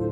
In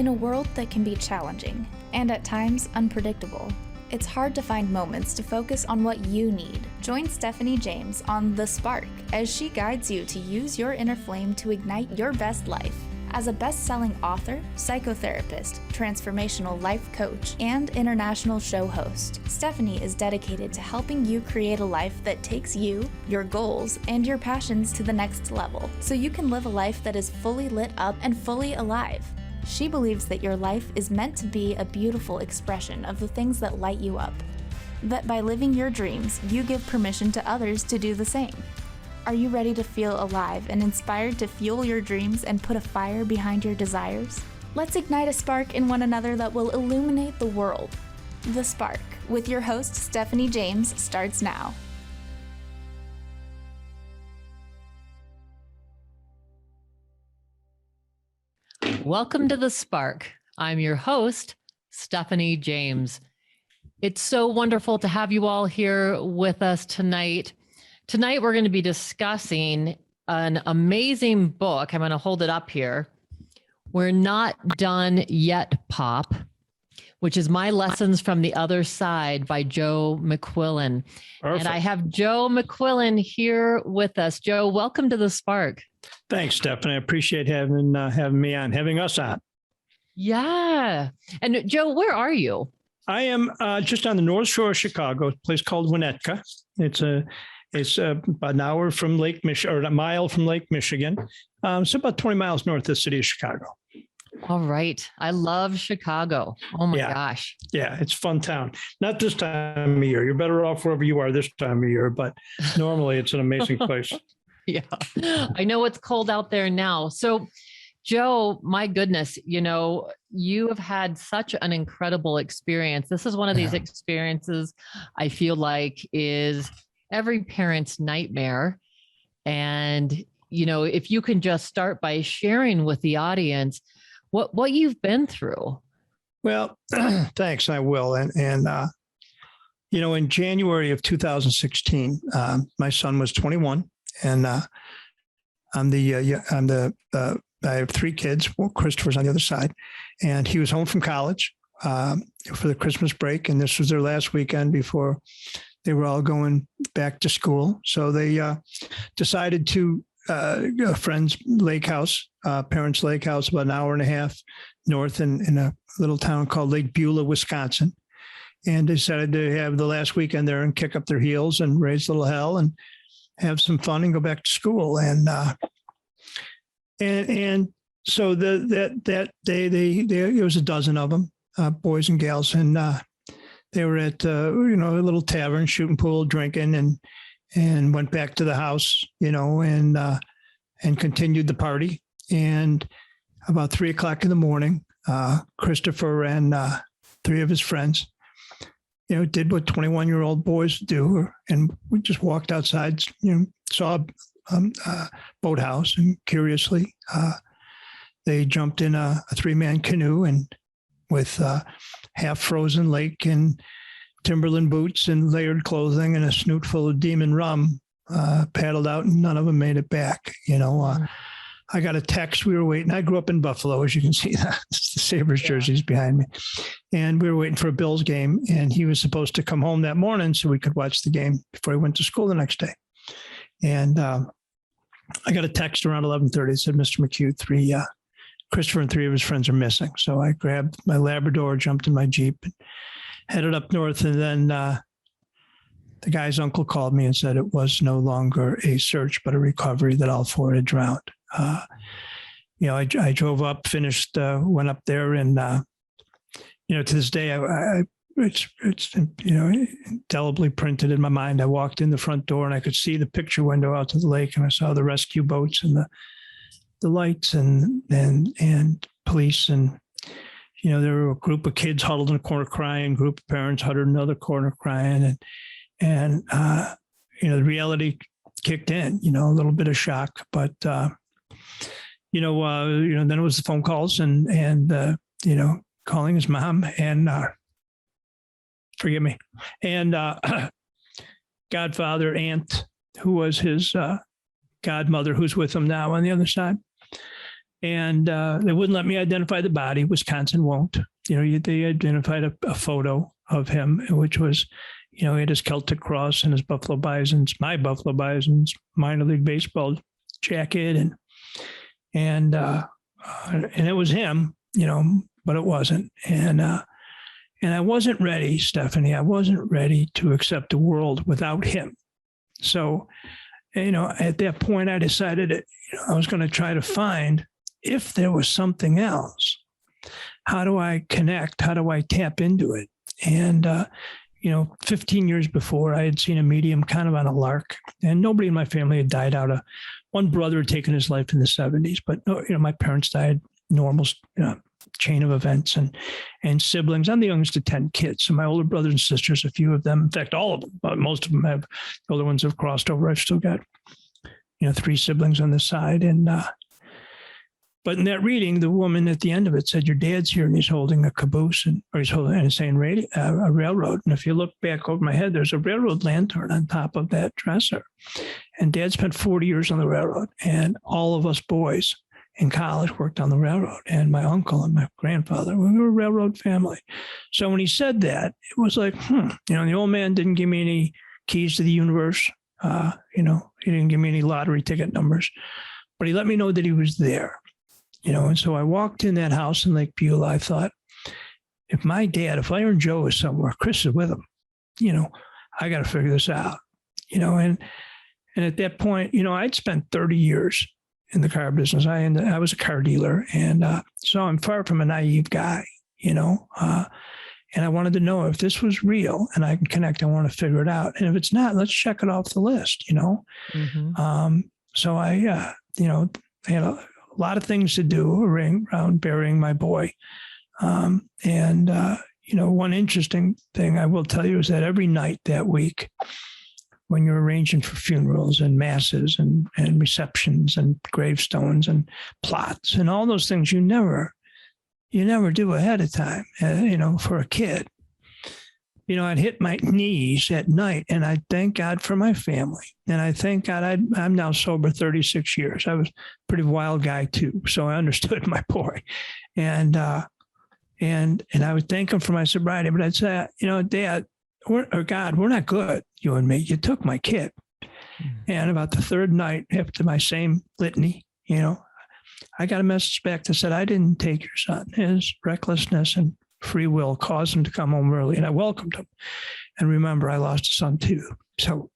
a world that can be challenging and at times unpredictable, it's hard to find moments to focus on what you need. Join Stephanie James on The Spark as she guides you to use your inner flame to ignite your best life. As a best-selling author, psychotherapist, transformational life coach, and international show host, Stephanie is dedicated to helping you create a life that takes you, your goals, and your passions to the next level, so you can live a life that is fully lit up and fully alive. She believes that your life is meant to be a beautiful expression of the things that light you up. That by living your dreams, you give permission to others to do the same. Are you ready to feel alive and inspired to fuel your dreams and put a fire behind your desires? Let's ignite a spark in one another that will illuminate the world. The Spark, with your host Stephanie James, starts now. Welcome to The Spark. I'm your host, Stephanie James. It's so wonderful to have you all here with us tonight. Tonight, we're going to be discussing an amazing book. I'm going to hold it up here. We're Not Done Yet, Pop, which is My Lessons from the Other Side by Joe McQuillen. Perfect. And I have Joe McQuillen here with us. Joe, welcome to The Spark. Thanks, Stephanie. I appreciate having me on, having us on. Yeah. And Joe, where are you? I am just on the North Shore of Chicago, a place called Winnetka. It's about an hour from Lake Michigan, or a mile from Lake Michigan. So about 20 miles north of the city of Chicago. All right. I love Chicago. Oh my gosh. Yeah, it's a fun town. Not this time of year. You're better off wherever you are this time of year, but normally it's an amazing place. Yeah, I know it's cold out there now. So, Joe, my goodness, you have had such an incredible experience. This is one of these experiences I feel like is every parent's nightmare. And, if you can just start by sharing with the audience what you've been through. Well, thanks, I will. And in January of 2016, my son was 21. And I have three kids. Well, Christopher's on the other side, and he was home from college for the Christmas break, and this was their last weekend before they were all going back to school. So they decided to a friend's lake house, parents' lake house, about an hour and a half north in a little town called Lake Beulah, Wisconsin, and decided to have the last weekend there and kick up their heels and raise a little hell and have some fun and go back to school. And so that day, there was a dozen of them, boys and gals, and they were at a little tavern, shooting pool, drinking, and went back to the house, and continued the party. And about 3:00 in the morning, Christopher and three of his friends, did what 21-year-old boys do. And we just walked outside, saw a boathouse, and curiously, they jumped in a three-man canoe and with half frozen lake and Timberland boots and layered clothing and a snoot full of demon rum, paddled out, and none of them made it back. I got a text. We were waiting. I grew up in Buffalo, as you can see. The Sabres jerseys behind me. And we were waiting for a Bills game, and he was supposed to come home that morning so we could watch the game before he went to school the next day. And I got a text around 11:30. It said, "Mr. McHugh, Christopher and three of his friends are missing." So I grabbed my Labrador, jumped in my Jeep, and headed up north. And then the guy's uncle called me and said it was no longer a search, but a recovery, that all four had drowned. I drove up, finished, went up there, and to this day, it's indelibly printed in my mind. I walked in the front door and I could see the picture window out to the lake, and I saw the rescue boats and the lights and police, and there were a group of kids huddled in a corner crying, group of parents huddled in another corner crying, and the reality kicked in. A little bit of shock, but then it was the phone calls and calling his mom and forgive me, and godfather aunt, who was his godmother, who's with him now on the other side. And they wouldn't let me identify the body. Wisconsin won't. They identified a photo of him, which was, he had his Celtic cross and his Buffalo Bisons, my Buffalo Bisons, minor league baseball jacket, and it was him, but it wasn't. And I wasn't ready, Stephanie. I wasn't ready to accept the world without him. So, at that point, I decided that I was going to try to find if there was something else. How do I connect? How do I tap into it? And 15 years before, I had seen a medium kind of on a lark, and nobody in my family had died out of. One brother had taken his life in the 70s, but my parents died normal chain of events, and siblings. I'm the youngest of 10 kids. So my older brothers and sisters, a few of them, in fact, all of them, but most of them have, the older ones have crossed over. I've still got, 3 siblings on the side. But in that reading, the woman at the end of it said, "Your dad's here," and he's holding a caboose, or he's holding and saying a railroad. And if you look back over my head, there's a railroad lantern on top of that dresser. And Dad spent 40 years on the railroad, and all of us boys in college worked on the railroad. And my uncle and my grandfather, we were a railroad family. So when he said that, it was like, the old man didn't give me any keys to the universe. He didn't give me any lottery ticket numbers, but he let me know that he was there. And so I walked in that house in Lake Beulah. I thought, if Iron Joe is somewhere, Chris is with him, I got to figure this out, and at that point, I'd spent 30 years in the car business. I was a car dealer. And so I'm far from a naive guy, and I wanted to know if this was real and I can connect, I want to figure it out. And if it's not, let's check it off the list, Mm-hmm. So I, had a lot of things to do around burying my boy. One interesting thing I will tell you is that every night that week, when you're arranging for funerals and masses and receptions and gravestones and plots and all those things, you never do ahead of time, for a kid. I'd hit my knees at night and I thank God for my family. And I thank God I'm now sober 36 years. I was a pretty wild guy too. So I understood my boy. And I would thank him for my sobriety, but I'd say, Dad, God, we're not good, you and me. You took my kid. Mm-hmm. And about the third night after my same litany, I got a message back that said, I didn't take your son. His recklessness and free will caused him to come home early, and I welcomed him. And remember, I lost a son too. So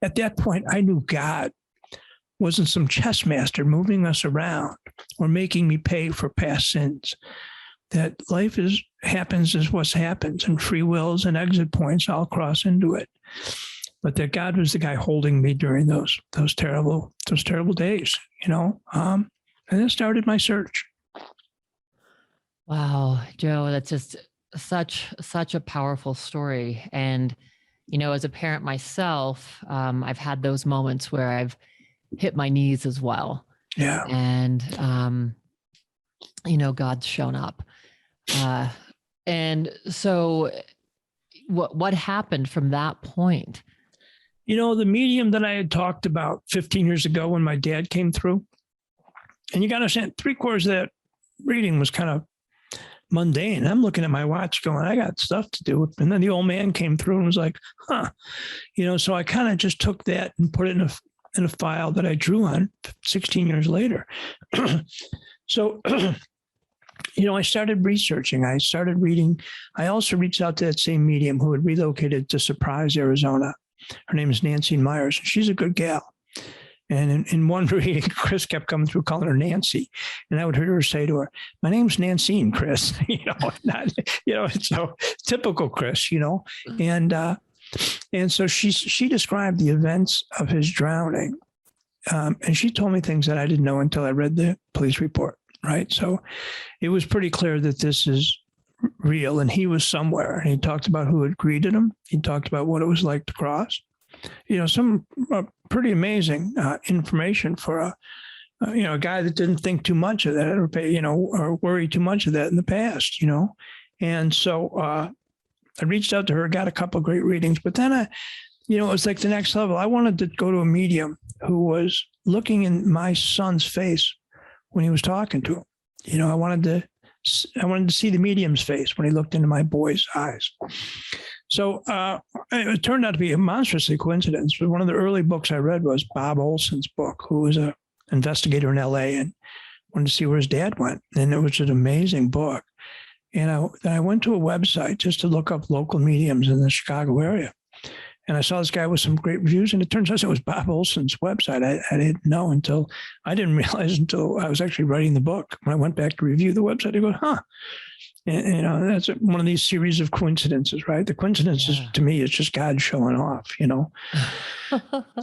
at that point, I knew God wasn't some chess master moving us around or making me pay for past sins. That life happens as what happens, and free wills and exit points all cross into it. But that God was the guy holding me during those terrible days, and it started my search. Wow, Joe, that's just such a powerful story. And, as a parent myself, I've had those moments where I've hit my knees as well. Yeah. And, God's shown up. And so what happened from that point? The medium that I had talked about 15 years ago when my dad came through, and you got to understand, 3/4 of that reading was kind of mundane. I'm looking at my watch going, I got stuff to do. And then the old man came through and was like, so I kind of just took that and put it in a file that I drew on 16 years later. So, I started researching. I started reading. I also reached out to that same medium who had relocated to Surprise, Arizona. Her name is Nancy Myers. She's a good gal. And in one reading, Chris kept coming through calling her Nancy. And I would hear her say to her, "My name's Nancine, Chris." It's so typical Chris, And so she described the events of his drowning. And she told me things that I didn't know until I read the police report, right? So it was pretty clear that this is real, and he was somewhere. And he talked about who had greeted him. He talked about what it was like to cross. Some pretty amazing information for a guy that didn't think too much of that or pay, or worry too much of that in the past, And so I reached out to her, got a couple of great readings, but then it was like the next level. I wanted to go to a medium who was looking in my son's face when he was talking to him. I wanted to see the medium's face when he looked into my boy's eyes. So it turned out to be a monstrously coincidence. But one of the early books I read was Bob Olson's book, who was an investigator in LA and wanted to see where his dad went. And it was an amazing book. And I went to a website just to look up local mediums in the Chicago area. And I saw this guy with some great reviews, and it turns out it was Bob Olson's website. I didn't know I didn't realize until I was actually writing the book. When I went back to review the website, I go, huh. And, that's one of these series of coincidences, right? The coincidences to me is just God showing off,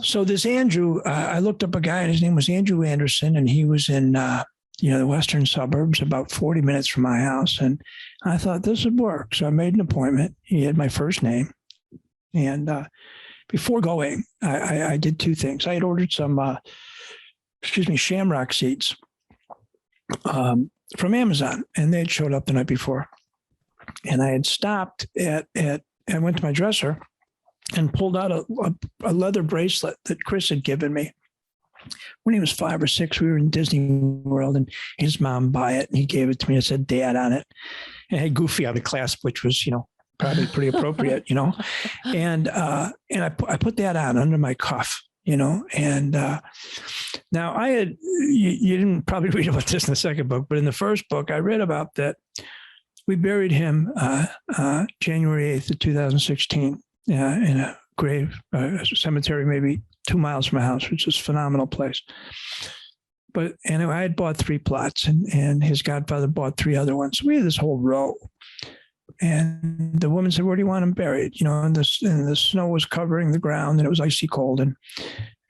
So this Andrew, I looked up a guy, and his name was Andrew Anderson, and he was in, the western suburbs, about 40 minutes from my house. And I thought this would work. So I made an appointment. He had my first name. And before going, I did two things. I had ordered some, shamrock seeds from Amazon, and they had showed up the night before. And I had stopped I went to my dresser and pulled out a leather bracelet that Chris had given me. When he was 5 or 6, we were in Disney World, and his mom bought it, and he gave it to me. It said Dad on it. And it had Goofy on the clasp, which was, probably pretty appropriate, And I put that on under my cuff, And now you didn't probably read about this in the second book, but in the first book, I read about that we buried him January 8th of 2016 in a grave, a cemetery maybe 2 miles from my house, which is a phenomenal place. But anyway, I had bought 3 plots, and his godfather bought 3 other ones. So we had this whole row. And the woman said, "Where do you want him buried?" And the snow was covering the ground, and it was icy cold. And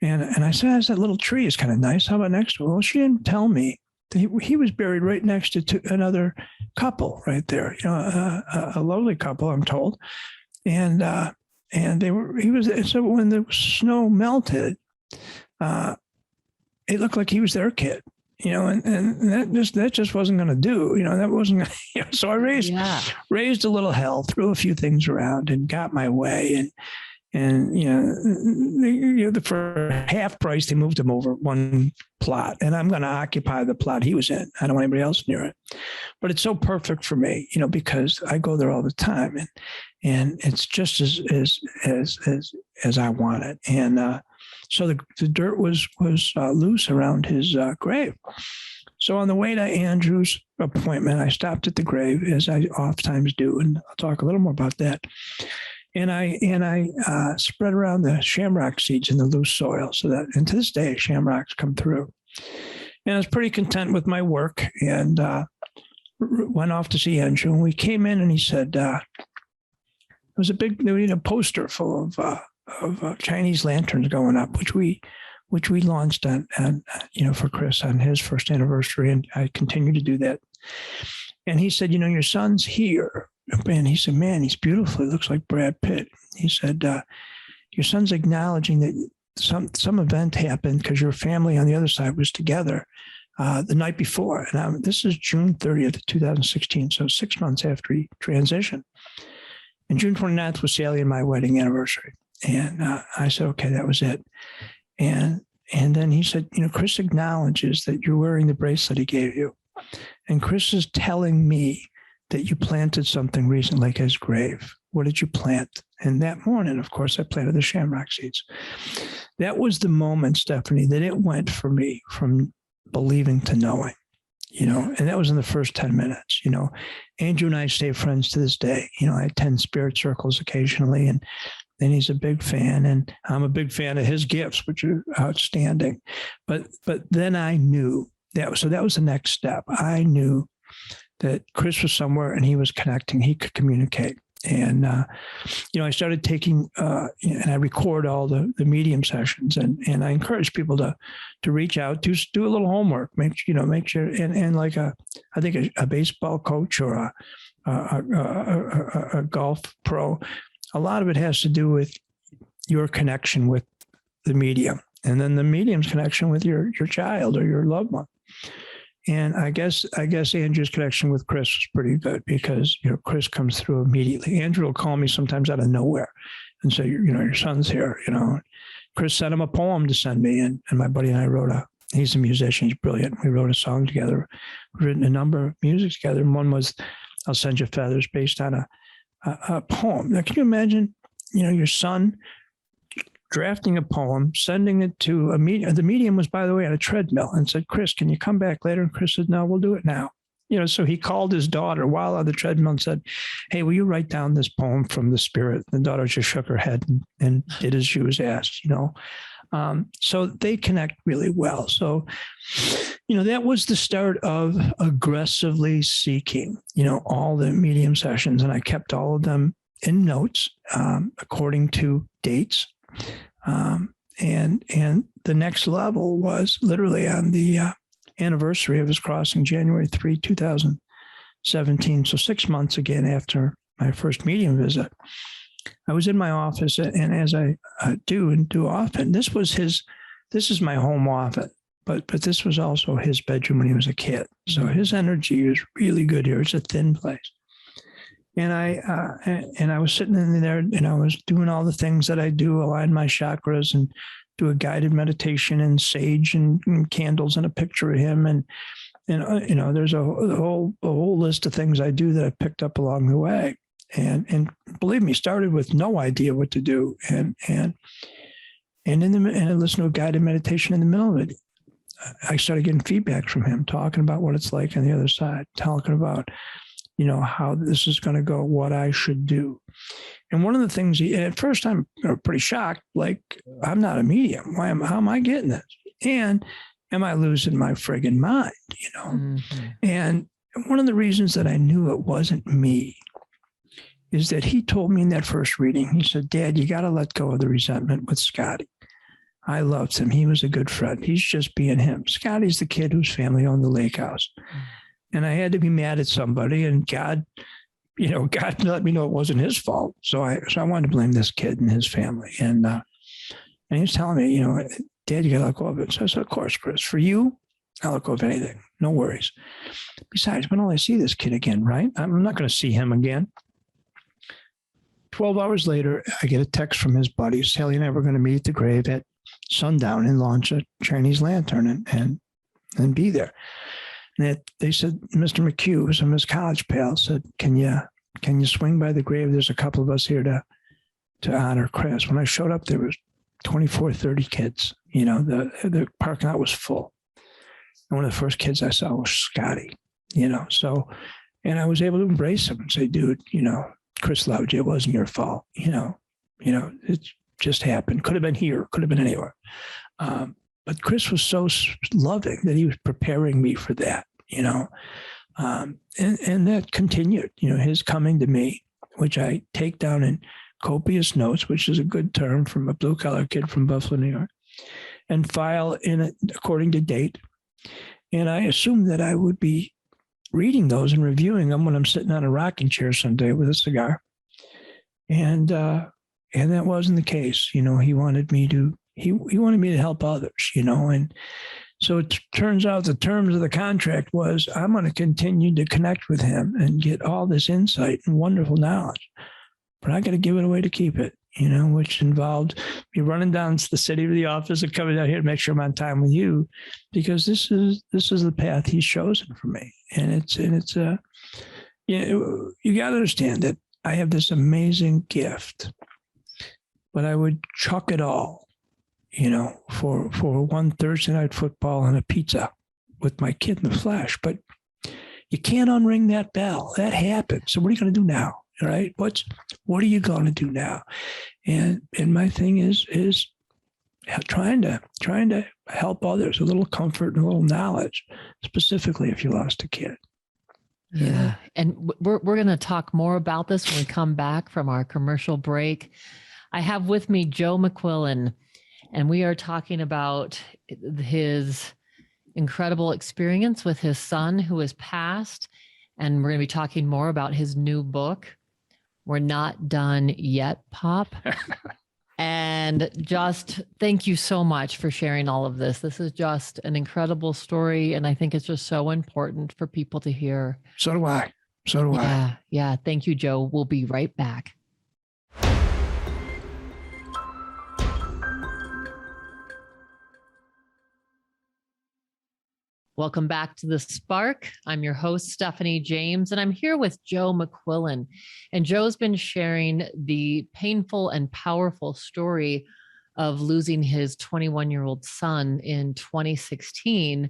I said, "That little tree is kind of nice. How about next to it?" Well, she didn't tell me that he was buried right next to another couple right there. A lovely couple, I'm told. And so when the snow melted, it looked like he was their kid. And that just wasn't going to do, that wasn't going to, so I raised a little hell, threw a few things around and got my way. And for half price, they moved him over one plot, and I'm going to occupy the plot he was in. I don't want anybody else near it, but it's so perfect for me, because I go there all the time, and it's just as I want it. And, so the dirt was loose around his grave. So on the way to Andrew's appointment, I stopped at the grave, as I oftentimes do, and I'll talk a little more about that. And I spread around the shamrock seeds in the loose soil, and to this day, shamrocks come through. And I was pretty content with my work, and went off to see Andrew. And we came in, and he said, there was a poster full of Chinese lanterns going up, which we launched on for Chris on his first anniversary, and I continue to do that. And he said, your son's here, and he said, man, he's beautiful. He looks like Brad Pitt. He said, your son's acknowledging that some event happened because your family on the other side was together the night before. And this is June 30th, 2016, so 6 months after he transitioned. And June 29th was Sally and my wedding anniversary. And I said, okay, that was it. And then he said, Chris acknowledges that you're wearing the bracelet he gave you. And Chris is telling me that you planted something recently at his grave. What did you plant? And that morning, of course, I planted the shamrock seeds. That was the moment, Stephanie, that it went for me from believing to knowing, and that was in the first 10 minutes. Andrew and I stay friends to this day. I attend spirit circles occasionally, and he's a big fan, and I'm a big fan of his gifts, which are outstanding. But then I knew that was the next step. I knew that Chris was somewhere and he was connecting. He could communicate. And, I started taking, and I record all the medium sessions, and I encourage people to reach out, do a little homework, make sure, and like I think a baseball coach or a golf pro, a lot of it has to do with your connection with the medium. and then the medium's connection with your child or your loved one. And I guess Andrew's connection with Chris was pretty good because, Chris comes through immediately. Andrew will call me sometimes out of nowhere and say, your son's here, Chris sent him a poem to send me. And my buddy and I he's a musician. He's brilliant. We wrote a song together. We've written a number of music together. And one was I'll Send You Feathers, based on a poem. Now, can you imagine, your son drafting a poem, sending it to a medium? The medium was, by the way, on a treadmill and said, Chris, can you come back later? And Chris said, no, we'll do it now. So he called his daughter while on the treadmill and said, hey, will you write down this poem from the spirit? The daughter just shook her head and did as she was asked, So they connect really well. So, that was the start of aggressively seeking, all the medium sessions. And I kept all of them in notes according to dates. And the next level was literally on the anniversary of his crossing, January 3, 2017. So 6 months again after my first medium visit, I was in my office, and as I do often, this is my home often, but this was also his bedroom when he was a kid. So his energy is really good here. It's a thin place. And I was sitting in there, and I was doing all the things that I do, align my chakras and do a guided meditation and sage and candles and a picture of him. And there's a whole list of things I do that I picked up along the way. And believe me, started with no idea what to do. And I listened to a guided meditation in the middle of it. I started getting feedback from him, talking about what it's like on the other side, talking about, how this is going to go, what I should do. And one of the things at first I'm pretty shocked, like, I'm not a medium. How am I getting this? And am I losing my friggin' mind, Mm-hmm. And one of the reasons that I knew it wasn't me is that he told me in that first reading, he said, Dad, you got to let go of the resentment with Scotty. I loved him. He was a good friend. He's just being him. Scotty's the kid whose family owned the lake house. And I had to be mad at somebody, and God let me know it wasn't his fault. So I wanted to blame this kid and his family. And he was telling me, Dad, you got to let go of it. So I said, of course, Chris, for you, I'll let go of anything. No worries. Besides, when will I see this kid again, right? I'm not going to see him again. 12 hours later, I get a text from his buddies. Sally and I were going to meet at the grave at sundown and launch a Chinese lantern and be there. And they said, Mr. McHugh, some of his college pals, said, can you swing by the grave? There's a couple of us here to honor Chris. When I showed up, there was 24, 30 kids. The parking lot was full. And one of the first kids I saw was Scotty, So, and I was able to embrace him and say, dude, Chris loved you. It wasn't your fault. It just happened. Could have been here. Could have been anywhere. But Chris was so loving that he was preparing me for that, and that continued, his coming to me, which I take down in copious notes, which is a good term from a blue collar kid from Buffalo, New York, and file in it according to date. And I assumed that I would be reading those and reviewing them when I'm sitting on a rocking chair someday with a cigar. And that wasn't the case. He wanted me to help others, and so it turns out the terms of the contract was I'm going to continue to connect with him and get all this insight and wonderful knowledge, but I got to give it away to keep it, which involved me running down to the city to the office and coming down here to make sure I'm on time with you, because this is the path he's chosen for me. And you got to understand that I have this amazing gift, but I would chuck it all, for one Thursday night football and a pizza with my kid in the flesh. But you can't unring that bell. That happened. So what are you going to do now? Right? What are you going to do now? And my thing is trying to help others, a little comfort and a little knowledge, specifically if you lost a kid. Yeah. And we're going to talk more about this when we come back from our commercial break. I have with me Joe McQuillen, and we are talking about his incredible experience with his son who has passed. And we're going to be talking more about his new book. We're not done yet, Pop. And And just thank you so much for sharing all of this. This is just an incredible story. And I think it's just so important for people to hear. So do I. So do I. Yeah. Thank you, Joe. We'll be right back. Welcome back to The Spark. I'm your host, Stephanie James, and I'm here with Joe McQuillen. And Joe's been sharing the painful and powerful story of losing his 21-year-old son in 2016,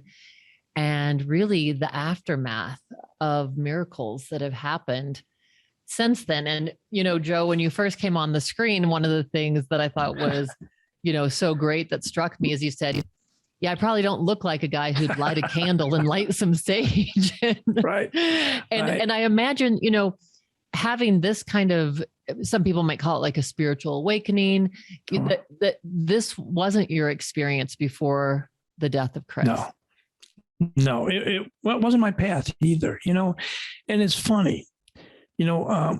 and really the aftermath of miracles that have happened since then. And, Joe, when you first came on the screen, one of the things that I thought was, so great that struck me is you said, yeah, I probably don't look like a guy who'd light a candle and light some sage. Right. And I imagine, having this kind of, some people might call it like a spiritual awakening, that this wasn't your experience before the death of Chris. No, it wasn't my path either, and it's funny, we're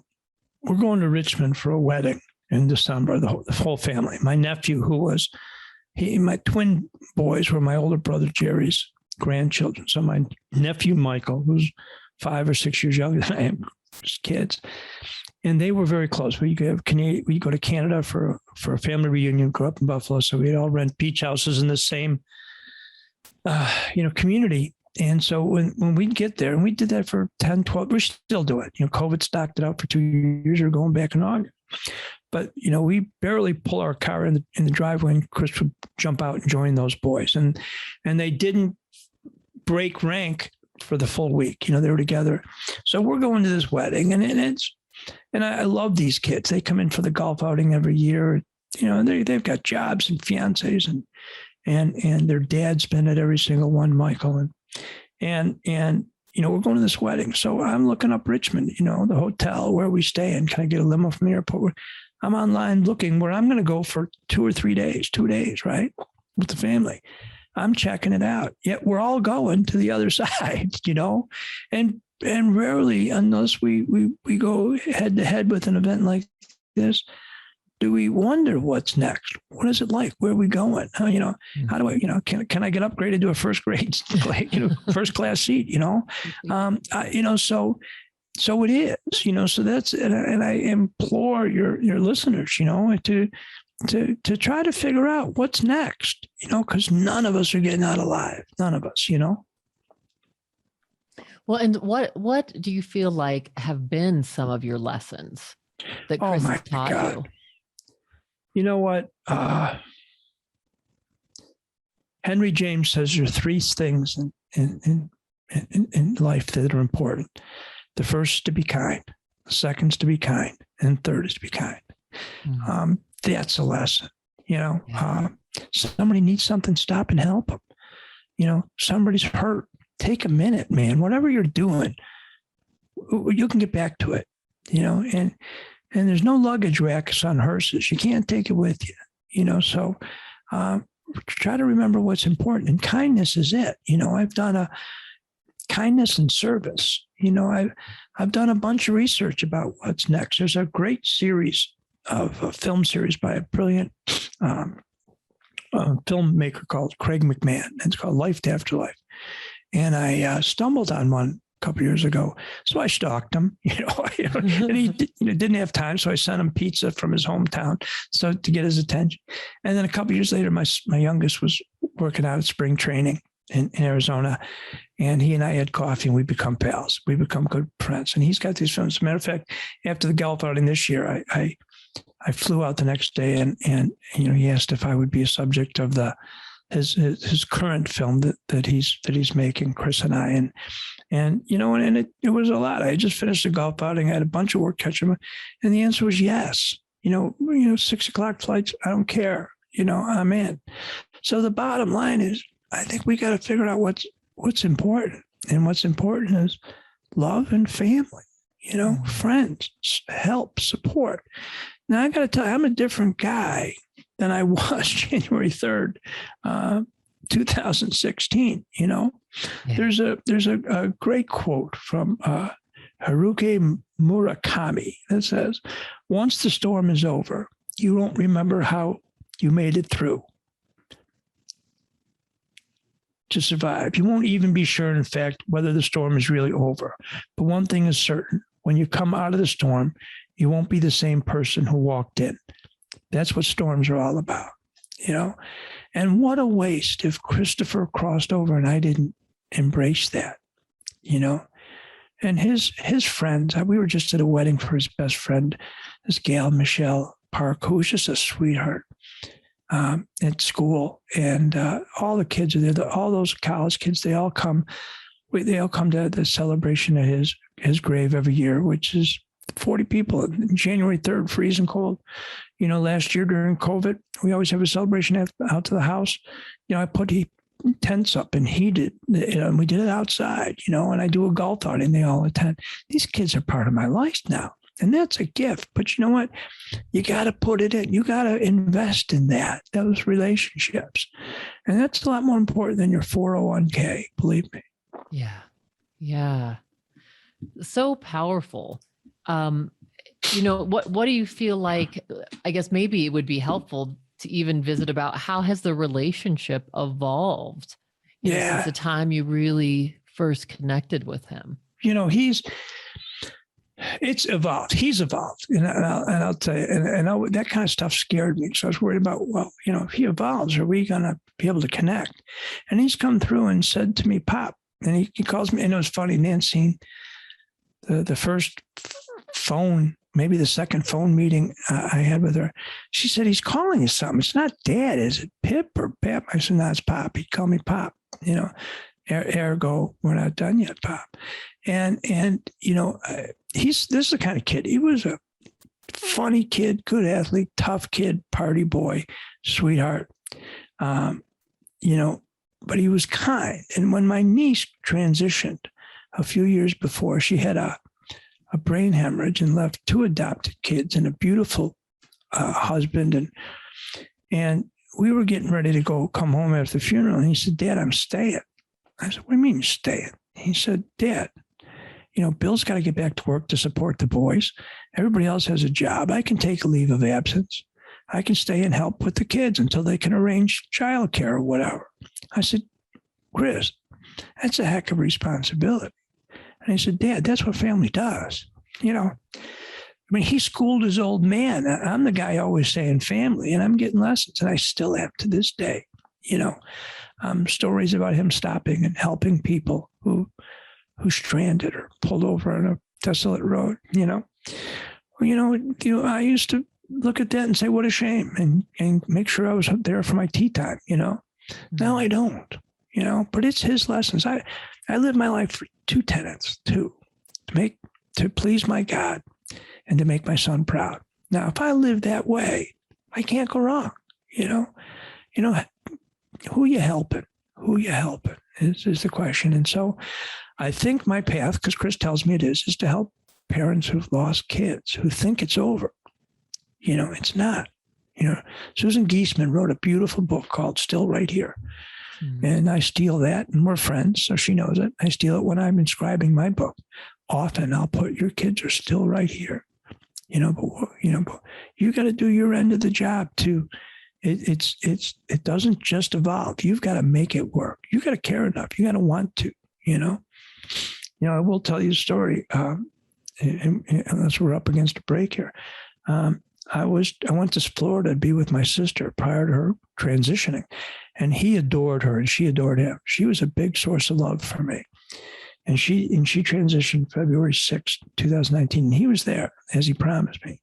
going to Richmond for a wedding in December, the whole family. My nephew, my twin boys were my older brother Jerry's grandchildren. So my nephew Michael, who's 5 or 6 years younger than I am, just kids, and they were very close. We go to Canada for a family reunion. Grew up in Buffalo, so we'd all rent beach houses in the same, community. And so when we'd get there, and we did that for 10, 12, we still do it. COVID stocked it out for 2 years. We're going back in August. But, we barely pull our car in the driveway, and Chris would jump out and join those boys. And they didn't break rank for the full week. They were together. So we're going to this wedding, and I love these kids. They come in for the golf outing every year. They've got jobs and fiancés, and their dad's been at every single one, Michael. And we're going to this wedding. So I'm looking up Richmond, the hotel where we stay, and can I get a limo from the airport? I'm online looking where I'm going to go for 2 or 3 days, 2 days, right? With the family. I'm checking it out. Yet we're all going to the other side, and rarely, unless we go head to head with an event like this, do we wonder what's next? What is it like? Where are we going? How do I, can I get upgraded to a first grade, first class seat, so it is, so that's, and I implore your listeners, to try to figure out what's next, because none of us are getting out alive. None of us, Well, and what do you feel like have been some of your lessons that Chris has taught you? You know what? Henry James says there are 3 things in life that are important. The first is to be kind. The second is to be kind. And third is to be kind. Mm-hmm. That's a lesson. Somebody needs something, stop and help them. Somebody's hurt. Take a minute, man. Whatever you're doing, you can get back to it, and there's no luggage racks on hearses. You can't take it with you, so try to remember what's important. And kindness is it. I've done a kindness and service. I've done a bunch of research about what's next. There's a great series of a film series by a brilliant filmmaker called Craig McMahon. It's called Life After Life. And I stumbled on one a couple of years ago. So I stalked him, and he didn't have time. So I sent him pizza from his hometown to get his attention. And then a couple of years later, my youngest was working out at spring training in Arizona, and he and I had coffee, and we become pals. We become good friends. And he's got these films. As a matter of fact, after the golf outing this year, I flew out the next day, and he asked if I would be a subject of his current film that he's making, Chris and I, and it was a lot. I just finished the golf outing. I had a bunch of work catching up, and the answer was yes. 6 o'clock flights, I don't care. I'm in. So the bottom line is, I think we got to figure out what's important, and what's important is love and family. Friends, help, support. Now I got to tell you, I'm a different guy than I was January 3rd, 2016. Yeah. There's a great quote from Haruki Murakami that says, "Once the storm is over, you won't remember how You made it through to survive. You won't even be sure, in fact, whether the storm is really over. But one thing is certain. When you come out of the storm, you won't be the same person who walked in. That's what storms are all about, you know? And what a waste if Christopher crossed over and I didn't embrace that, you know? And his friends, we were just at a wedding for his best friend, this gal, Michelle Park, who was just a sweetheart at school. And all the kids are there. All those college kids, they all come to the celebration at his grave every year, which is 40 people. January 3rd, freezing cold. You know, last year during COVID, we always have a celebration out to the house. You know, I put tents up and heated, and we did it outside, you know, and I do a golf outing, they all attend. These kids are part of my life now. And that's a gift. But you know what? You got to put it in. You got to invest in those relationships. And that's a lot more important than your 401k, believe me. Yeah. Yeah. So powerful. You know, what do you feel like, I guess maybe it would be helpful to even visit about how has the relationship evolved since the time you really first connected with him? You know, it's evolved. He's evolved. And I'll tell you, and that kind of stuff scared me. So I was worried about, well, you know, if he evolves, are we going to be able to connect? And he's come through and said to me, Pop, and he calls me, and it was funny, Nancy, the first phone, maybe the second phone meeting I had with her, she said, he's calling you something. It's not Dad. Is it Pip or Pap? I said, no, it's Pop. He'd call me Pop, you know, ergo, we're not done yet, Pop. And you know, this is the kind of kid. He was a funny kid, good athlete, tough kid, party boy, sweetheart, you know, but he was kind. And when my niece transitioned a few years before, she had a brain hemorrhage and left 2 adopted kids and a beautiful husband. And we were getting ready to come home after the funeral. And he said, Dad, I'm staying. I said, what do you mean you're staying? He said, Dad, you know, Bill's got to get back to work to support the boys. Everybody else has a job. I can take a leave of absence. I can stay and help with the kids until they can arrange childcare or whatever. I said, Chris, that's a heck of a responsibility. And he said, Dad, that's what family does. You know, I mean, he schooled his old man. I'm the guy always saying family, and I'm getting lessons, and I still am to this day. You know, stories about him stopping and helping people who stranded or pulled over on a desolate road. You know, I used to look at that and say, what a shame, and make sure I was there for my tea time. You know, now I don't. You know, but it's his lessons. I live my life for 2 tenets: to please my God and to make my son proud. Now, if I live that way, I can't go wrong. You know, who you helping is the question. And so I think my path, because Chris tells me it is to help parents who've lost kids, who think it's over. You know, it's not. You know, Susan Geisman wrote a beautiful book called Still Right Here. And I steal that, and we're friends, so she knows it. I steal it when I'm inscribing my book. Often I'll put, your kids are still right here. You know, but you got to do your end of the job too. It doesn't just evolve. You've got to make it work. You got to care enough. You got to want to. You know, I will tell you a story. Unless we're up against a break here. I went to Florida to be with my sister prior to her transitioning, and he adored her and she adored him. She was a big source of love for me. And she transitioned February 6th, 2019. And he was there as he promised me.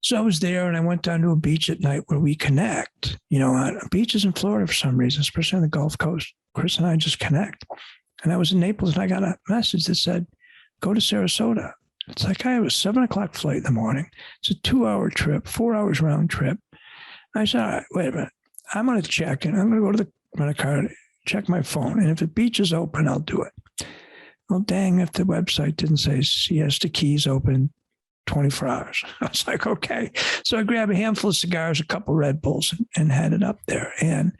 So I was there, and I went down to a beach at night where we connect. You know, beaches in Florida for some reason, especially on the Gulf Coast, Chris and I just connect. And I was in Naples, and I got a message that said, go to Sarasota. It's like I have a 7:00 flight in the morning. It's a 2-hour trip, 4 hours round trip. I said, all right, wait a minute. I'm going to check, and I'm going to go to the rental car, check my phone. And if the beach is open, I'll do it. Well, dang, if the website didn't say Siesta Keys open 24 hours. I was like, okay. So I grabbed a handful of cigars, a couple Red Bulls, and headed up there. And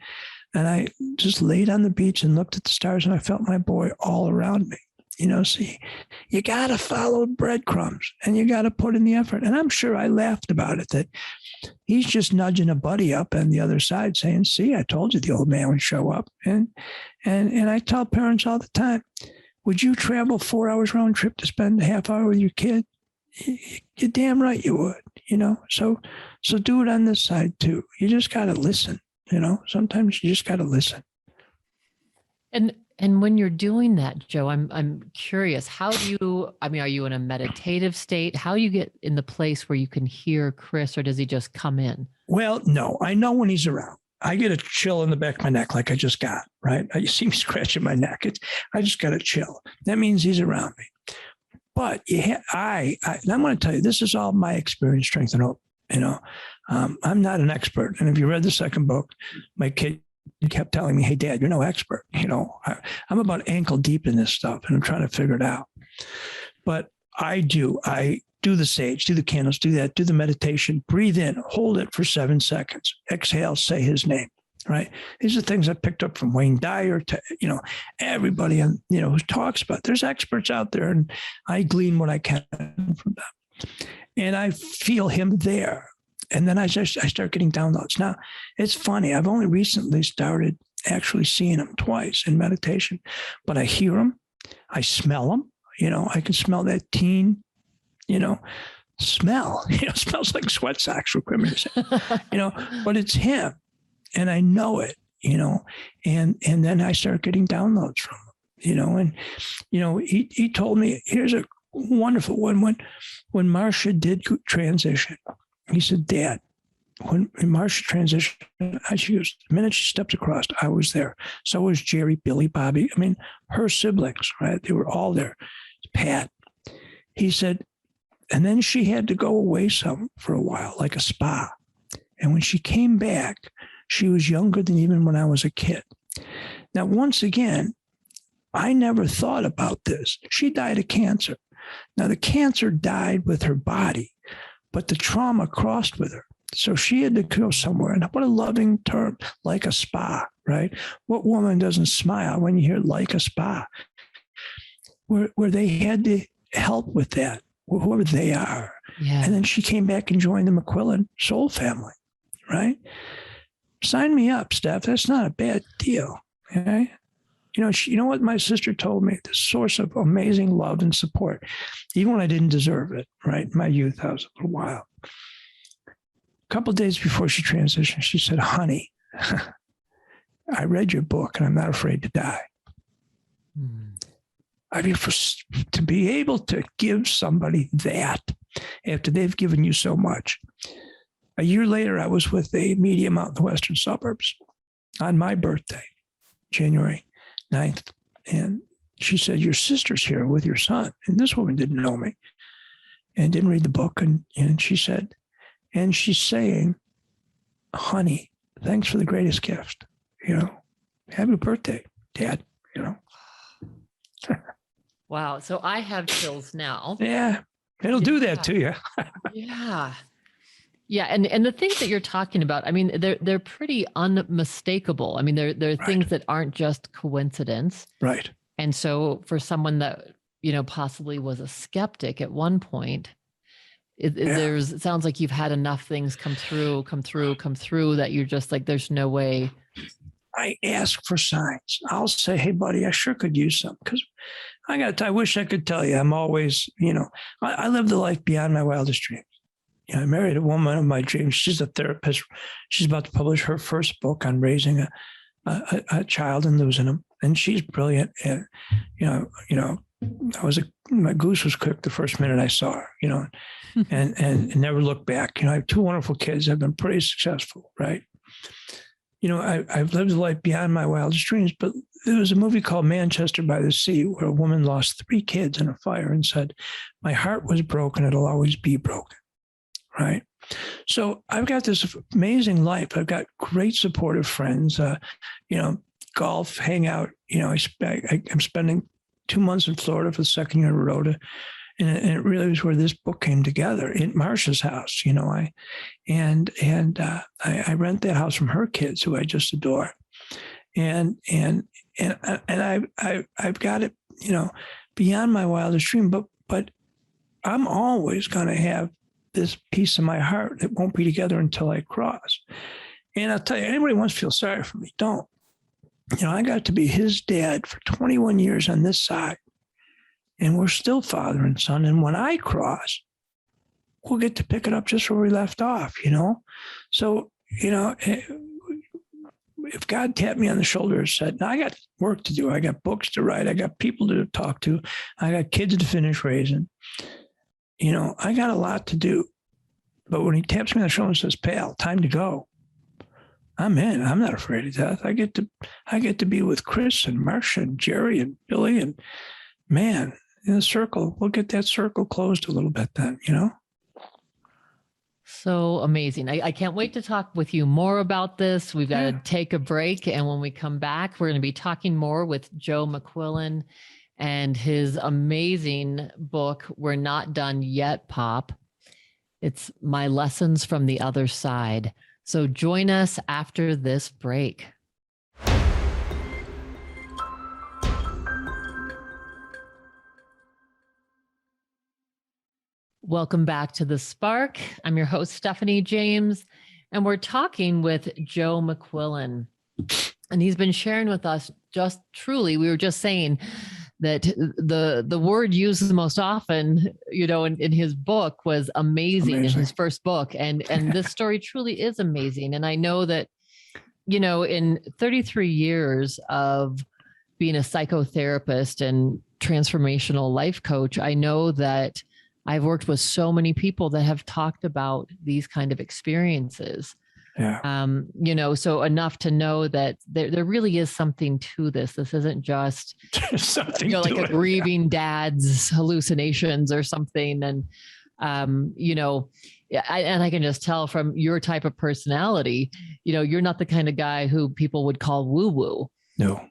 I just laid on the beach and looked at the stars, and I felt my boy all around me. See, you got to follow breadcrumbs and you got to put in the effort. And I'm sure I laughed about it, that he's just nudging a buddy up on the other side saying, see, I told you the old man would show up. And I tell parents all the time, would you travel 4 hours round trip to spend a half hour with your kid? You're damn right you would, So do it on this side too. You just got to listen, sometimes you just got to listen. And when you're doing that, Joe, I'm curious, how do you, are you in a meditative state? How do you get in the place where you can hear Chris, or does he just come in? Well, no, I know when he's around. I get a chill in the back of my neck like I just got, right? You see me scratching my neck. I just got a chill. That means he's around me. But I'm going to tell you, this is all my experience, strength, and hope. I'm not an expert. And if you read the second book, my kid kept telling me, hey, Dad, you're no expert. I'm about ankle deep in this stuff and I'm trying to figure it out. But I do the sage, do the candles, do the meditation, breathe in, hold it for 7 seconds, exhale, say his name, right? These are things I picked up from Wayne Dyer to, everybody, who talks about it. There's experts out there, and I glean what I can from them. And I feel him there. And then I start getting downloads. Now, it's funny. I've only recently started actually seeing him twice in meditation, but I hear him. I smell him. I can smell that teen, smell. Smells like sweat socks, for criminals. But it's him. And I know it, and then I start getting downloads from him, he told me, here's a wonderful one. When Marcia did transition, he said, Dad, when Marcia transitioned, she goes, the minute she stepped across, I was there. So was Jerry, Billy, Bobby. Her siblings, right? They were all there. Pat. He said, and then she had to go away for a while, like a spa. And when she came back, she was younger than even when I was a kid. Now, once again, I never thought about this. She died of cancer. Now, the cancer died with her body, but the trauma crossed with her. So she had to go somewhere. And what a loving term, like a spa, right? What woman doesn't smile when you hear like a spa? Where they had to help with that, whoever they are. Yeah. And then she came back and joined the McQuillen soul family, right? Sign me up, Steph. That's not a bad deal. Okay? You know what my sister told me? The source of amazing love and support, even when I didn't deserve it, right? In my youth, I was a little wild. A couple of days before she transitioned, she said, honey, I read your book and I'm not afraid to die. To be able to give somebody that after they've given you so much. A year later, I was with a medium out in the western suburbs on my birthday, January 9th. And she said, your sister's here with your son. And this woman didn't know me and didn't read the book. And she said, and she's saying, honey, thanks for the greatest gift. Happy birthday, Dad, Wow. So I have chills now. Yeah. It'll do that to you. Yeah. Yeah. And the things that you're talking about, they're pretty unmistakable. There are right. Things that aren't just coincidence. Right. And so for someone that, possibly was a skeptic at one point, it sounds like you've had enough things come through that you're just like, there's no way. I ask for signs. I'll say, hey, buddy, I sure could use some, because I wish I could tell you. I'm always, I live the life beyond my wildest dreams. I married a woman of my dreams. She's a therapist. She's about to publish her first book on raising a child and losing him. And she's brilliant. And, my goose was cooked the first minute I saw her, and never looked back. I have 2 wonderful kids. I've been pretty successful, right? I've lived a life beyond my wildest dreams, but there was a movie called Manchester by the Sea where a woman lost 3 kids in a fire and said, my heart was broken. It'll always be broken. Right. So I've got this amazing life. I've got great supportive friends, golf, hang out. I'm spending 2 months in Florida for the second year in a row. And it really was where this book came together in Marcia's house. I rent that house from her kids, who I just adore. And I've got it beyond my wildest dream. But I'm always going to have this piece of my heart that won't be together until I cross. And I'll tell you, anybody wants to feel sorry for me, don't. I got to be his dad for 21 years on this side, and we're still father and son. And when I cross, we'll get to pick it up just where we left off, So, if God tapped me on the shoulder and said, "Now I got work to do. I got books to write. I got people to talk to. I got kids to finish raising. I got a lot to do." But when he taps me on the shoulder and says, "Pal, time to go," I'm in. I'm not afraid of death. I get to be with Chris and Marcia and Jerry and Billy, and man, in the circle, we'll get that circle closed a little bit then, So amazing. I can't wait to talk with you more about this. We've got to take a break. And when we come back, we're going to be talking more with Joe McQuillen and his amazing book, We're Not Done Yet, Pop. It's My Lessons from the Other Side. So join us after this break. Welcome back to The Spark. I'm your host, Stephanie James, and we're talking with Joe McQuillen. And he's been sharing with us we were just saying that the word used the most often, in his book was amazing. In his first book. And this story truly is amazing. And I know that, in 33 years of being a psychotherapist and transformational life coach, I know that I've worked with so many people that have talked about these kind of experiences. Yeah. So enough to know that there really is something to this. This isn't just something like a grieving dad's hallucinations or something. And, I can just tell from your type of personality, you're not the kind of guy who people would call woo-woo. No,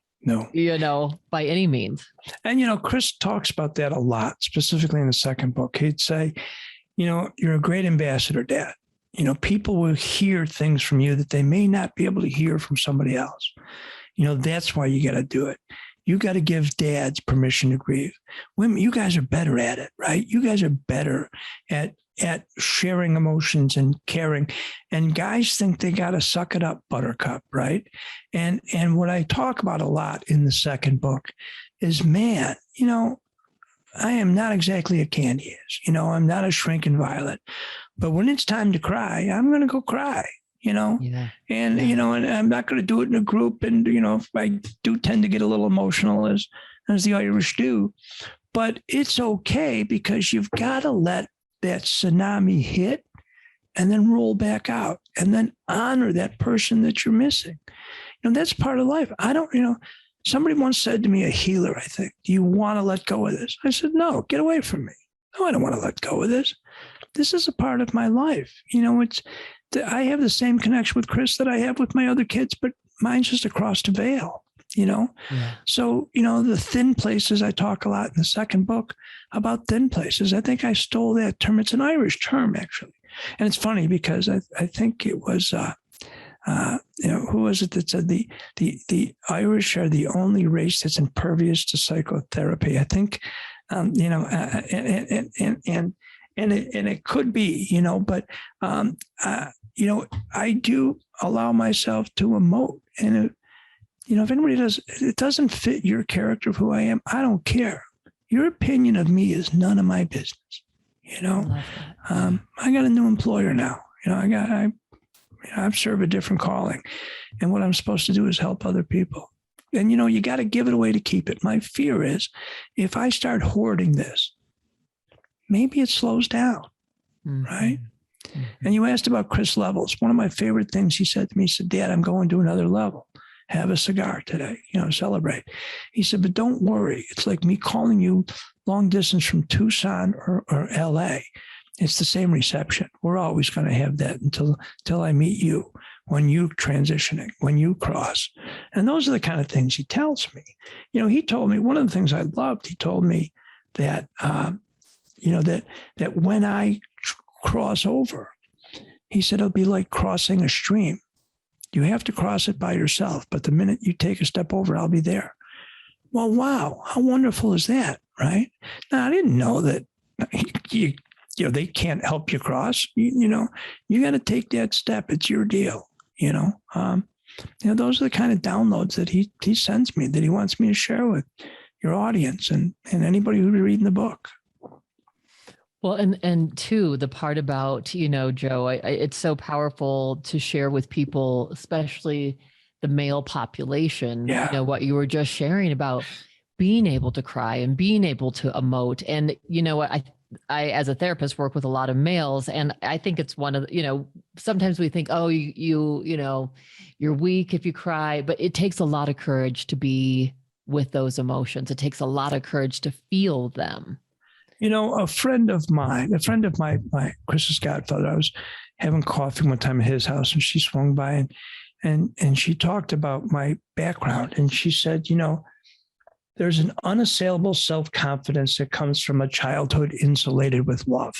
by any means. And, Chris talks about that a lot, specifically in the second book. He'd say, you're a great ambassador, Dad. People will hear things from you that they may not be able to hear from somebody else. That's why you got to do it. You got to give dads permission to grieve. Women, you guys are better at it, right? You guys are better at sharing emotions and caring. And guys think they got to suck it up, buttercup, right? And what I talk about a lot in the second book is, man, I am not exactly a candy ass. I'm not a shrinking violet. But when it's time to cry, I'm going to go cry, and, and I'm not going to do it in a group. And, if I do tend to get a little emotional as the Irish do, but it's okay because you've got to let that tsunami hit and then roll back out and then honor that person that you're missing. That's part of life. Somebody once said to me, a healer, I think, "Do you want to let go of this?" I said, "No, get away from me. No, I don't want to let go of this. This is a part of my life." I have the same connection with Chris that I have with my other kids, but mine's just across the veil, Yeah. So, the thin places, I talk a lot in the second book about thin places. I think I stole that term. It's an Irish term, actually. And it's funny because I think it was, who was it that said the Irish are the only race that's impervious to psychotherapy? I think, and it could be, but, I do allow myself to emote. And, if anybody it doesn't fit your character of who I am, I don't care. Your opinion of me is none of my business. I got a new employer now. I've served a different calling. And what I'm supposed to do is help other people. And, you got to give it away to keep it. My fear is if I start hoarding this, maybe it slows down, right? Mm-hmm. And you asked about Chris Levels. One of my favorite things he said to me, he said, "Dad, I'm going to another level. Have a cigar today, celebrate." He said, "But don't worry. It's like me calling you long distance from Tucson or LA. It's the same reception. We're always going to have that until I meet you, when you transitioning, when you cross." And those are the kind of things he tells me. He told me, one of the things I loved, he told me that, that when I cross over, he said, it'll be like crossing a stream. You have to cross it by yourself, but the minute you take a step over, I'll be there. Well, wow, how wonderful is that, right? Now, I didn't know that they can't help you cross. You got to take that step. It's your deal. Those are the kind of downloads that he sends me, that he wants me to share with your audience and anybody who's reading the book. Well, and two, the part about, Joe, it's so powerful to share with people, especially the male population, what you were just sharing about being able to cry and being able to emote. And I, as a therapist, work with a lot of males, and I think it's one of sometimes we think, oh, you're weak if you cry, but it takes a lot of courage to be with those emotions. It takes a lot of courage to feel them. A friend of my Chris's godfather, I was having coffee one time at his house, and she swung by and she talked about my background, and she said, there's an unassailable self-confidence that comes from a childhood insulated with love.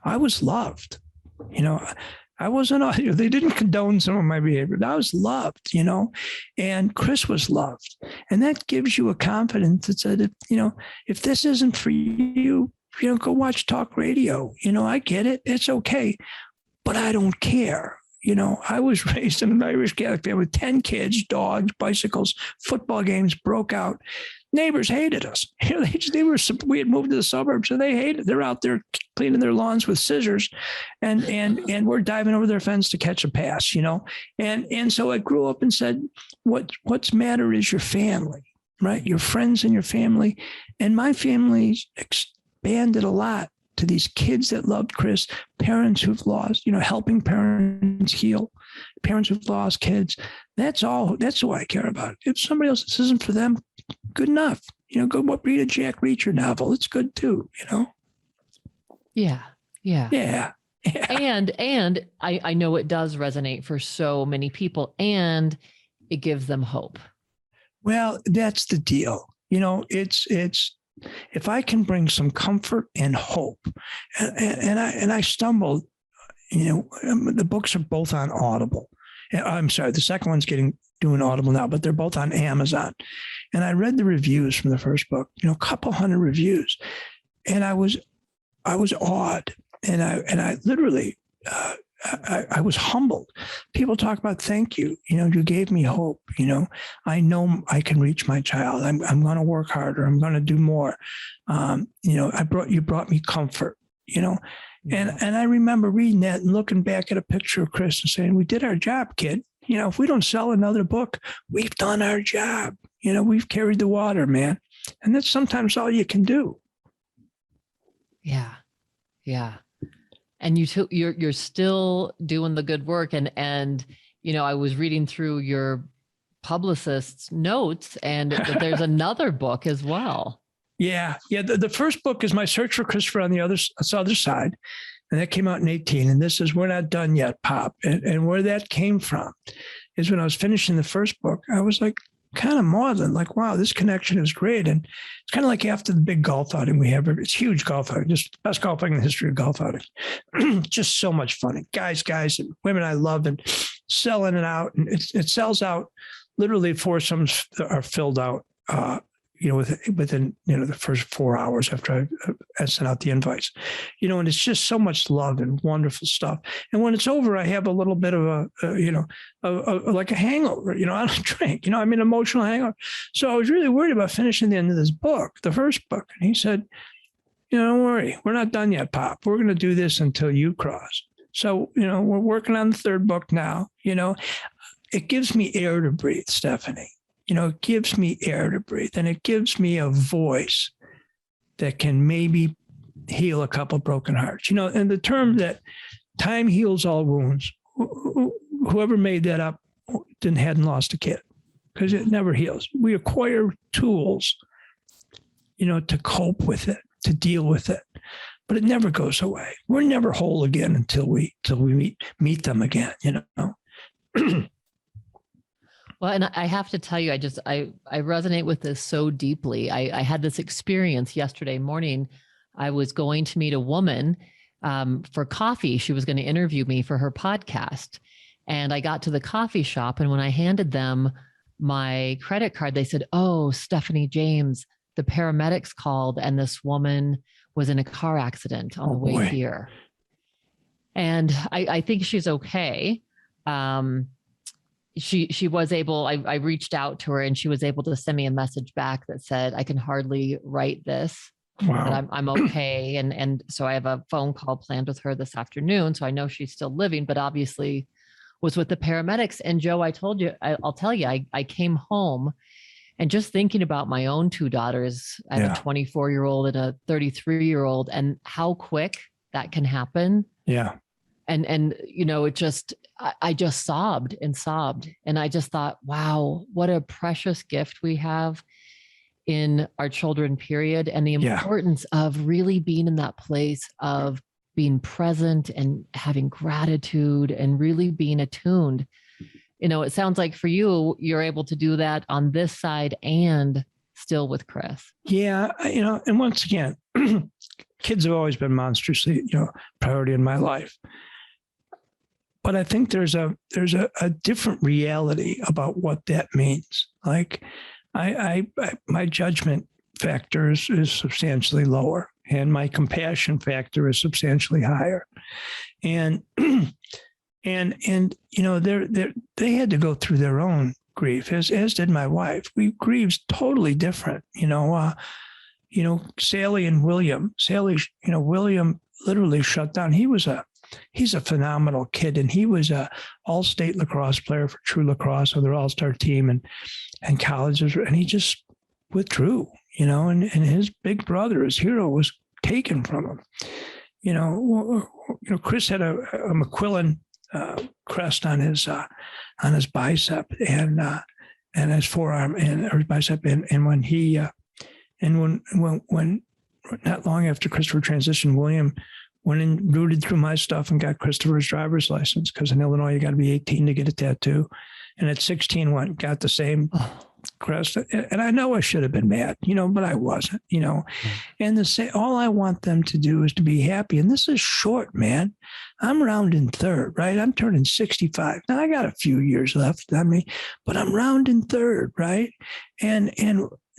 I was loved. I wasn't, they didn't condone some of my behavior. I was loved, and Chris was loved. And that gives you a confidence that said, if this isn't for you, go watch talk radio. I get it. It's okay. But I don't care. I was raised in an Irish Catholic family with 10 kids, dogs, bicycles, football games broke out. Neighbors hated us. We had moved to the suburbs, and they hated. They're out there cleaning their lawns with scissors, and we're diving over their fence to catch a pass, And so I grew up and said, what's matter is your family, right? Your friends and your family. And my family expanded a lot to these kids that loved Chris, parents who've lost, helping parents heal, parents who've lost kids. That's all. That's what I care about. If somebody else, this isn't for them, good enough. Go read a Jack Reacher novel. It's good too, Yeah. Yeah. And I know it does resonate for so many people, and it gives them hope. Well, that's the deal. It's if I can bring some comfort and hope, and I stumbled, the books are both on Audible. I'm sorry, the second one's doing Audible now, but they're both on Amazon. And I read the reviews from the first book, a couple hundred reviews, and I was awed, and I literally I was humbled. People talk about, thank you. You gave me hope. I know I can reach my child. I'm going to work harder. I'm going to do more. You brought me comfort, and I remember reading that and looking back at a picture of Chris and saying, we did our job, kid. If we don't sell another book, we've done our job. We've carried the water, man. And that's sometimes all you can do. Yeah. Yeah. And you're still doing the good work. And I was reading through your publicist's notes, and there's another book as well. Yeah. The first book is My Search for Christopher on the Other Side. And that came out in 2018. And this is We're Not Done Yet, Pop. And where that came from is when I was finishing the first book, I was like kind of maudlin, like, wow, this connection is great. And it's kind of like after the big golf outing we have. It's huge golf outing, just the best golf outing in the history of golf outing. Just so much fun. And guys and women I love, and selling it out. And it sells out. Literally foursomes are filled out, within the first 4 hours after I sent out the invites, and it's just so much love and wonderful stuff. And when it's over, I have a little bit of like a hangover. I don't drink. I'm an emotional hangover. So I was really worried about finishing the end of this book, the first book. And he said, don't worry, we're not done yet, Pop. We're going to do this until you cross. So we're working on the third book now. It gives me air to breathe, Stephanie. It gives me air to breathe, and it gives me a voice that can maybe heal a couple broken hearts. And the term that time heals all wounds, whoever made that up hadn't lost a kid, because it never heals. We acquire tools, to cope with it, to deal with it, but it never goes away. We're never whole again until we meet them again, Well, and I have to tell you, I resonate with this so deeply. I had this experience yesterday morning. I was going to meet a woman for coffee. She was going to interview me for her podcast. And I got to the coffee shop, and when I handed them my credit card, they said, "Oh, Stephanie James, the paramedics called and this woman was in a car accident on the way here." And I think she's okay. She was able, I reached out to her and she was able to send me a message back that said, "I can hardly write this, but I'm okay." And so I have a phone call planned with her this afternoon. So I know she's still living, but obviously was with the paramedics. And Joe, I'll tell you, I came home and just thinking about my own two daughters, I have a 24-year-old and a 33-year-old, and how quick that can happen. Yeah. And it just, I just sobbed. And I just thought, wow, what a precious gift we have in our children, period. And the importance of really being in that place of being present and having gratitude and really being attuned. It sounds like for you, you're able to do that on this side and still with Chris. Yeah. And once again, kids have always been monstrously, priority in my life. But I think there's a different reality about what that means. Like my judgment factor is substantially lower, and my compassion factor is substantially higher. And they had to go through their own grief, as did my wife. We grieved totally different. Sally and William. William literally shut down. He's a phenomenal kid, and he was a all-state lacrosse player for True Lacrosse, or their all-star team and colleges, and he just withdrew, and his big brother, his hero, was taken from him. Chris had a McQuillen crest on his bicep and his forearm and his bicep, and when he when not long after Christopher transitioned, William went and rooted through my stuff and got Christopher's driver's license, because in Illinois, you got to be 18 to get a tattoo. And at 16, got the same crest. And I know I should have been mad, but I wasn't, And all I want them to do is to be happy. And this is short, man. I'm rounding third, right? I'm turning 65. Now I got a few years left on me, but I'm rounding third, right? And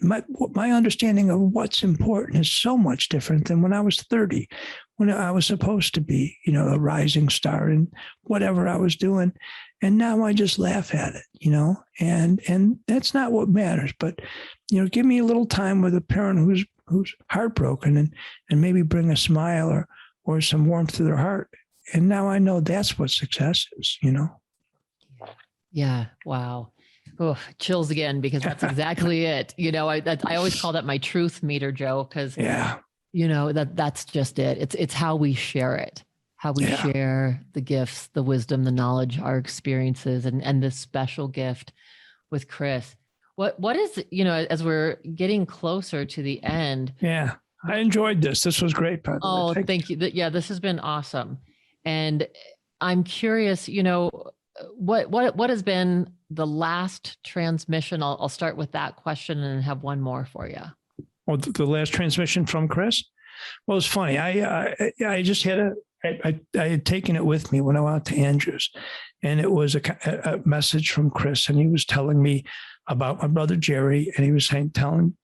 my understanding of what's important is so much different than when I was 30, when I was supposed to be, a rising star in whatever I was doing. And now I just laugh at it, and that's not what matters. But, give me a little time with a parent who's heartbroken and maybe bring a smile or some warmth to their heart. And now I know that's what success is, Yeah. Wow. Oh, chills again, because that's exactly it. I always call that my truth meter, Joe, because that's just it. It's how we share it, how we share the gifts, the wisdom, the knowledge, our experiences, and this special gift with Chris. What is, as we're getting closer to the end. Yeah, I enjoyed this. This was great. Oh, thank you. Yeah, this has been awesome. And I'm curious, what has been the last transmission? I'll start with that question and have one more for you. Well, the last transmission from Chris? Well, it's funny. I just had I had taken it with me when I went to Andrews, and it was a message from Chris, and he was telling me about my brother Jerry, and he was telling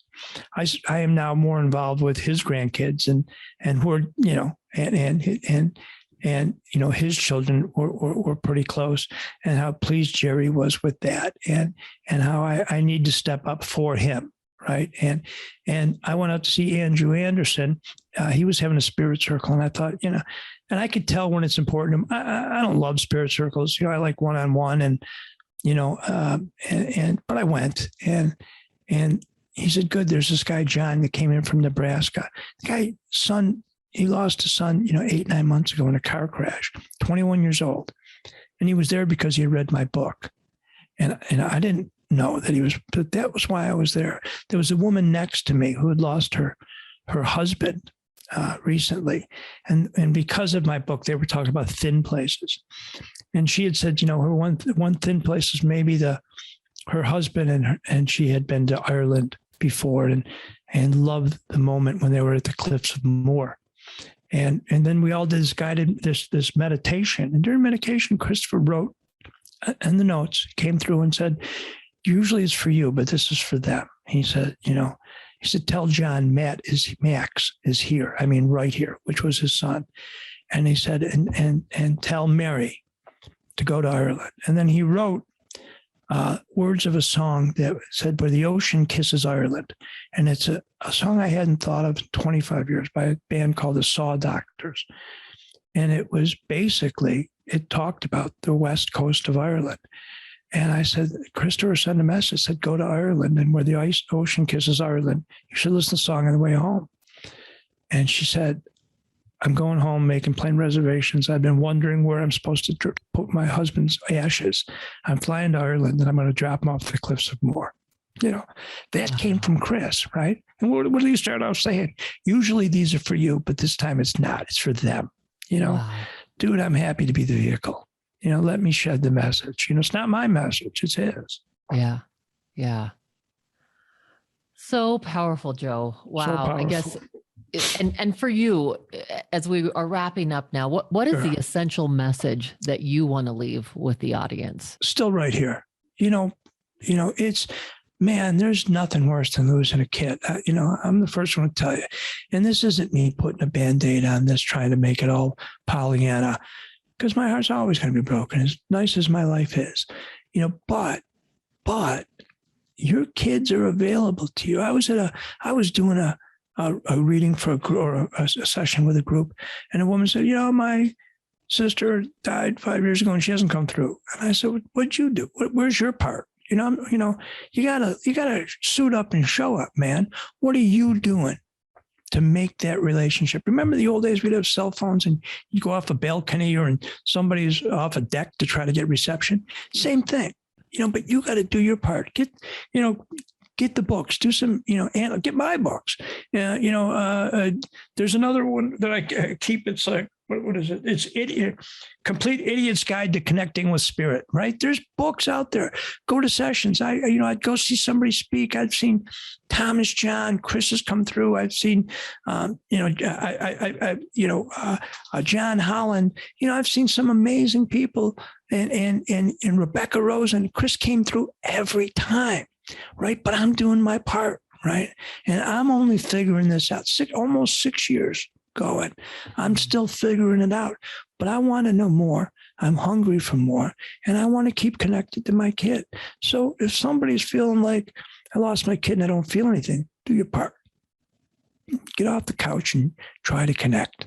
I am now more involved with his grandkids and who are, and his children were pretty close, and how pleased Jerry was with that, and how I need to step up for him. Right. And I went out to see Andrew Anderson. He was having a spirit circle, and I thought, and I could tell when it's important. I don't love spirit circles. I like one-on-one, but I went and he said, good. There's this guy, John, that came in from Nebraska. The guy, he lost his son, 8-9 months ago in a car crash, 21 years old. And he was there because he had read my book. And I didn't know that he was, but that was why I was there. There was a woman next to me who had lost her husband recently. And because of my book, they were talking about thin places. And she had said, her one thin place is maybe her husband, and she had been to Ireland before and loved the moment when they were at the Cliffs of Moher. And then we all did this meditation. And during meditation, Christopher wrote in the notes, came through and said, usually it's for you, but this is for them. He said, tell John Max is here. I mean, right here, which was his son. And he said, and tell Mary to go to Ireland. And then he wrote words of a song that said, "Where the ocean kisses Ireland." And it's a song I hadn't thought of in 25 years by a band called the Saw Doctors. And it was basically, it talked about the west coast of Ireland. And I said, Christopher sent a message, said, go to Ireland, and where the ocean kisses Ireland, you should listen to the song on the way home. And she said, I'm going home, making plane reservations. I've been wondering where I'm supposed to put my husband's ashes. I'm flying to Ireland, and I'm going to drop them off the cliffs of Moher. That came from Chris, right? And what do you start off saying? Usually these are for you, but this time it's not. It's for them. Wow. Dude, I'm happy to be the vehicle. Let me shed the message. It's not my message, it's his. Yeah. Yeah. So powerful, Joe. Wow. So powerful. I guess, and for you, as we are wrapping up now, what is the essential message that you want to leave with the audience? Still right here. It's, man, there's nothing worse than losing a kid. I'm the first one to tell you. And this isn't me putting a Band-Aid on this, trying to make it all Pollyanna, because my heart's always going to be broken, as nice as my life is. But your kids are available to you. I was doing a reading for a session with a group, and a woman said, my sister died 5 years ago and she hasn't come through. And I said, what'd you do? Where's your part? You gotta suit up and show up, man. What are you doing to make that relationship? Remember the old days, we'd have cell phones and you go off a balcony or somebody's off a deck to try to get reception. Same thing, but you got to do your part. Get the books, do some, and get my books. There's another one that I keep. It's like, what is it? It's Complete Idiot's Guide to Connecting with Spirit, right? There's books out there. Go to sessions. I'd go see somebody speak. I've seen Thomas John, Chris has come through. I've seen, John Holland. I've seen some amazing people, and Rebecca Rose and Chris came through every time, right? But I'm doing my part, right? And I'm only figuring this out. Almost 6 years going. I'm still figuring it out, but I want to know more. I'm hungry for more, and I want to keep connected to my kid. So if somebody's feeling like I lost my kid and I don't feel anything, do your part. Get off the couch and try to connect.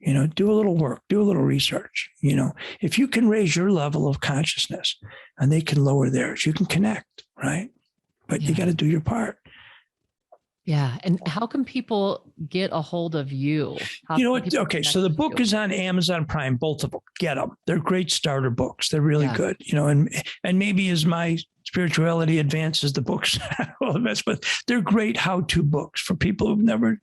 Do a little work, do a little research. If you can raise your level of consciousness and they can lower theirs, you can connect, right? But you got to do your part. Yeah. And how can people get a hold of you? Okay. So the book is on Amazon Prime, both of them. Get them. They're great starter books. They're really good, and maybe as my spirituality advances, the books, but they're great how-to books for people who've never,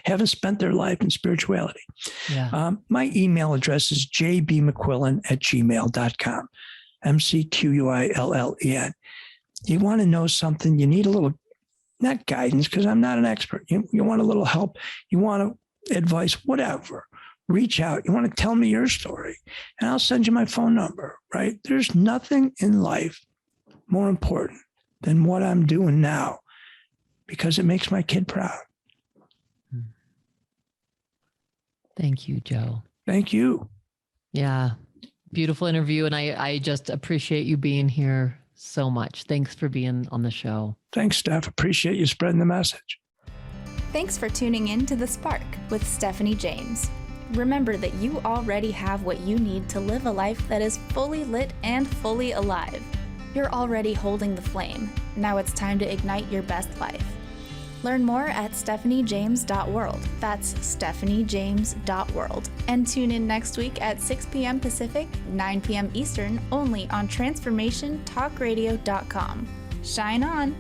haven't spent their life in spirituality. Yeah. My email address is jbmcquillen@gmail.com, McQuillen. You want to know something, you need a little, not guidance, because I'm not an expert. You want a little help. You want advice, whatever. Reach out. You want to tell me your story, and I'll send you my phone number, right? There's nothing in life more important than what I'm doing now, because it makes my kid proud. Thank you, Joe. Thank you. Yeah. Beautiful interview. And I just appreciate you being here so much. Thanks for being on the show. Thanks, Steph. Appreciate you spreading the message. Thanks for tuning in to The Spark with Stephanie James. Remember that you already have what you need to live a life that is fully lit and fully alive. You're already holding the flame. Now it's time to ignite your best life. Learn more at stephaniejames.world. That's stephaniejames.world. And tune in next week at 6 p.m. Pacific, 9 p.m. Eastern, only on transformationtalkradio.com. Shine on!